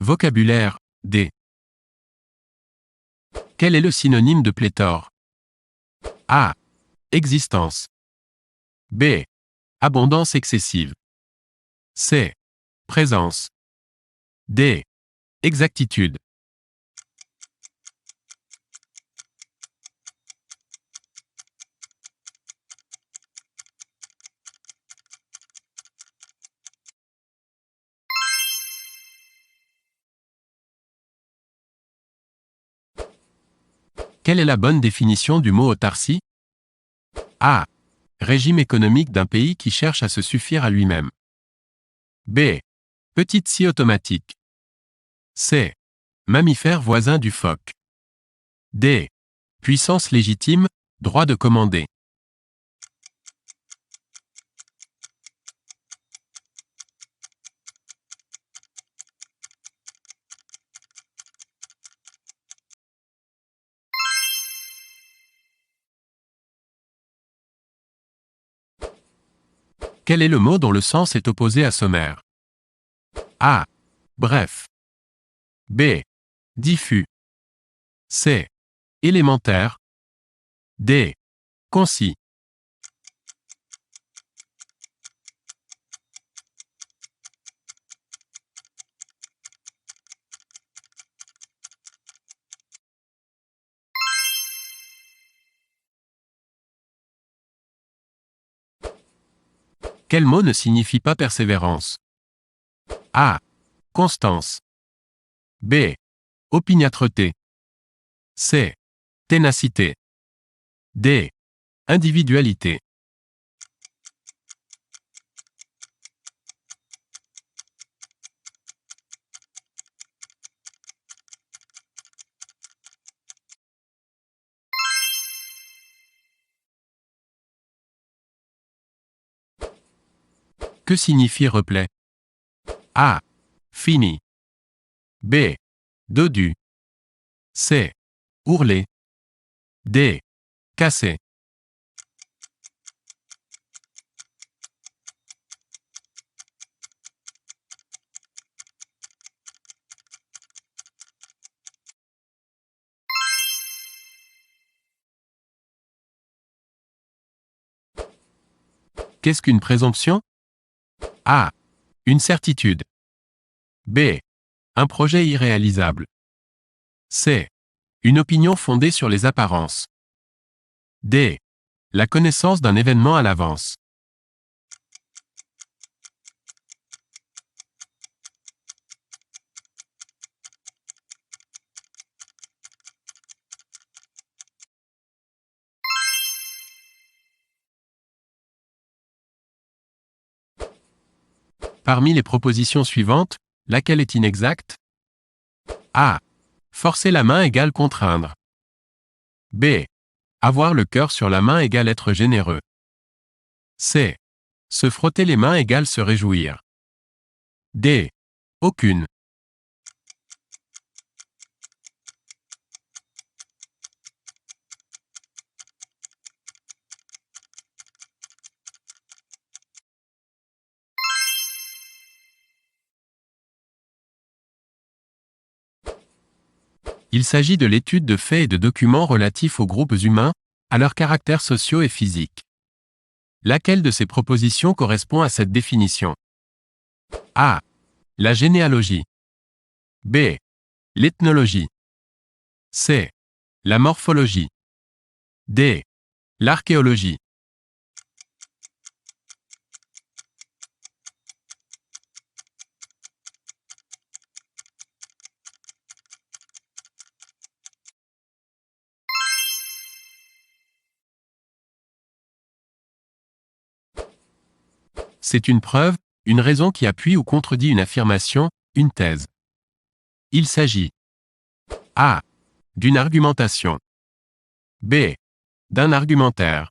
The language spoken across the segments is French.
Vocabulaire, D. Quel est le synonyme de pléthore? A. Existence. B. Abondance excessive. C. Présence. D. Exactitude. Quelle est la bonne définition du mot autarcie? A. Régime économique d'un pays qui cherche à se suffire à lui-même. B. Petite scie automatique. C. Mammifère voisin du phoque. D. Puissance légitime, droit de commander. Quel est le mot dont le sens est opposé à sommaire? A. Bref. B. Diffus. C. Élémentaire. D. Concis. Quel mot ne signifie pas persévérance? A. Constance. B. Opiniâtreté. C. Ténacité. D. Individualité. Que signifie replay? A. Fini. B. Dodu. C. Ourler. D. Casser. Qu'est-ce qu'une présomption? A. Une certitude. B. Un projet irréalisable. C. Une opinion fondée sur les apparences. D. La connaissance d'un événement à l'avance. Parmi les propositions suivantes, laquelle est inexacte? A. Forcer la main égale contraindre. B. Avoir le cœur sur la main égale être généreux. C. Se frotter les mains égale se réjouir. D. Aucune. Il s'agit de l'étude de faits et de documents relatifs aux groupes humains, à leurs caractères sociaux et physiques. Laquelle de ces propositions correspond à cette définition? A. La généalogie. B. L'ethnologie. C. La morphologie. D. L'archéologie. C'est une preuve, une raison qui appuie ou contredit une affirmation, une thèse. Il s'agit A. D'une argumentation. B. D'un argumentaire.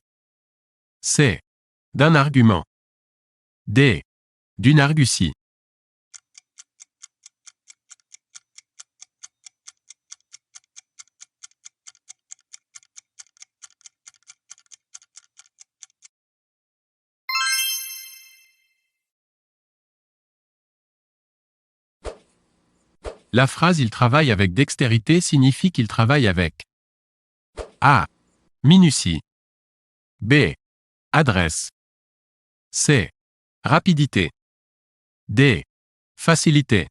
C. D'un argument. D. D'une argutie. La phrase « il travaille avec dextérité » signifie qu'il travaille avec A. Minutie. B. Adresse. C. Rapidité. D. Facilité.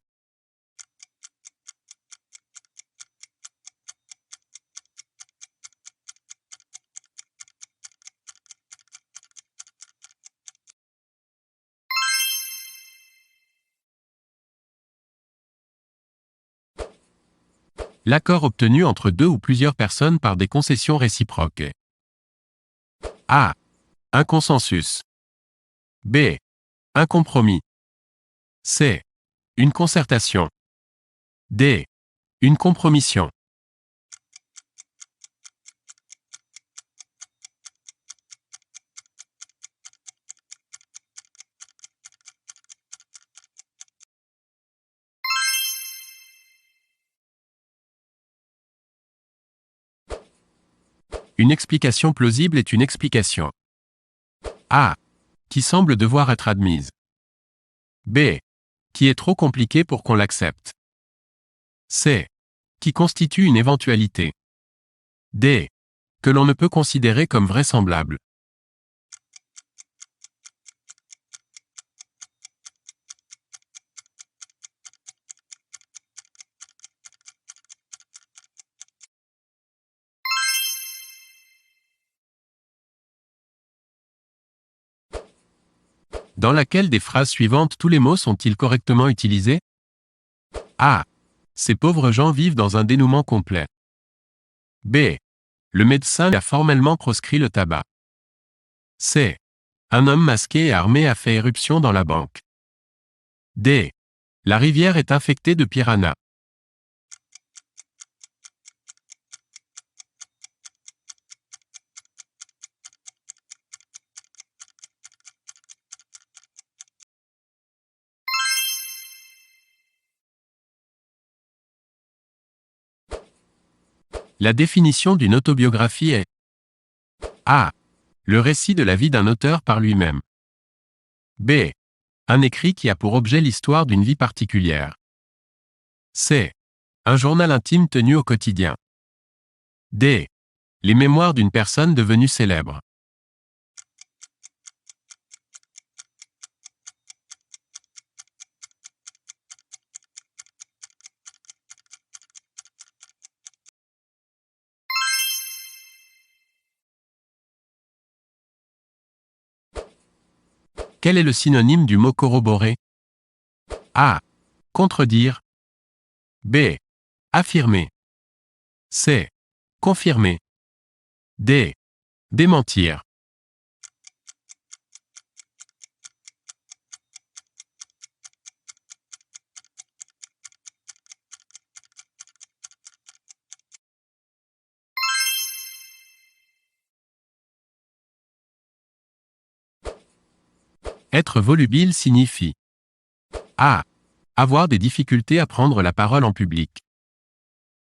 L'accord obtenu entre deux ou plusieurs personnes par des concessions réciproques. A. Un consensus. B. Un compromis. C. Une concertation. D. Une compromission. Une explication plausible est une explication A. Qui semble devoir être admise. B. Qui est trop compliquée pour qu'on l'accepte. C. Qui constitue une éventualité. D. Que l'on ne peut considérer comme vraisemblable. Dans laquelle des phrases suivantes tous les mots sont-ils correctement utilisés? A. Ces pauvres gens vivent dans un dénouement complet. B. Le médecin a formellement proscrit le tabac. C. Un homme masqué et armé a fait éruption dans la banque. D. La rivière est infectée de piranhas. La définition d'une autobiographie est A. Le récit de la vie d'un auteur par lui-même. B. Un écrit qui a pour objet l'histoire d'une vie particulière. C. Un journal intime tenu au quotidien. D. Les mémoires d'une personne devenue célèbre. Quel est le synonyme du mot corroborer? A. Contredire. B. Affirmer. C. Confirmer. D. Démentir. Être volubile signifie A. Avoir des difficultés à prendre la parole en public.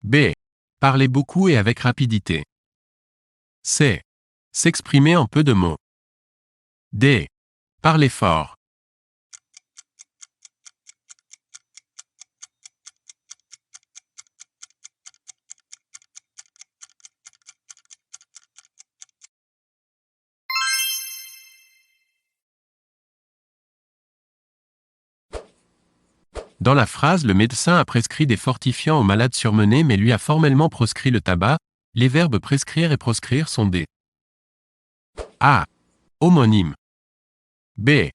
B. Parler beaucoup et avec rapidité. C. S'exprimer en peu de mots. D. Parler fort. Dans la phrase, le médecin a prescrit des fortifiants au malade surmené mais lui a formellement proscrit le tabac, les verbes prescrire et proscrire sont des A. Homonyme. B.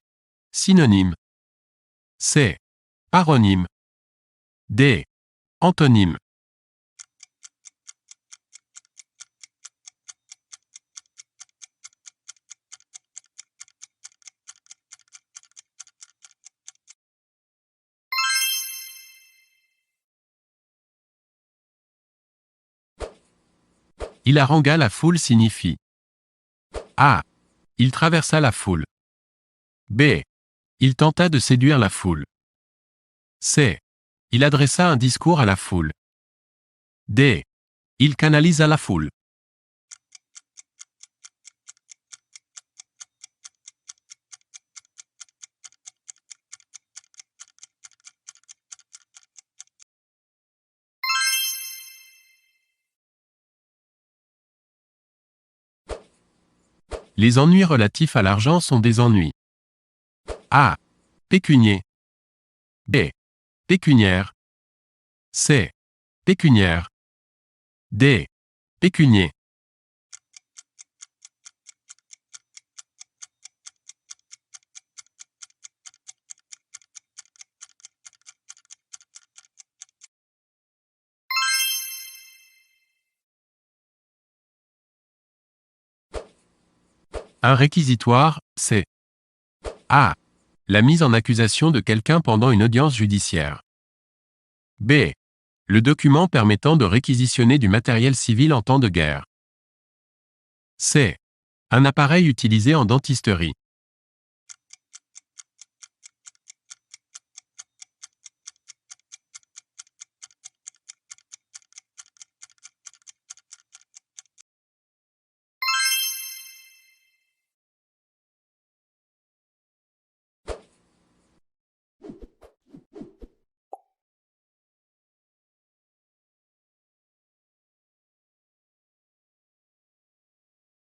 Synonyme. C. Paronyme. D. Antonyme. Il harangua la foule signifie A. Il traversa la foule. B. Il tenta de séduire la foule. C. Il adressa un discours à la foule. D. Il canalisa la foule. Les ennuis relatifs à l'argent sont des ennuis. A. Pécunier. B. Pécuniaire. C. Pécuniaire. D. Pécunier. Un réquisitoire, c'est A. La mise en accusation de quelqu'un pendant une audience judiciaire. B. Le document permettant de réquisitionner du matériel civil en temps de guerre. C. Un appareil utilisé en dentisterie.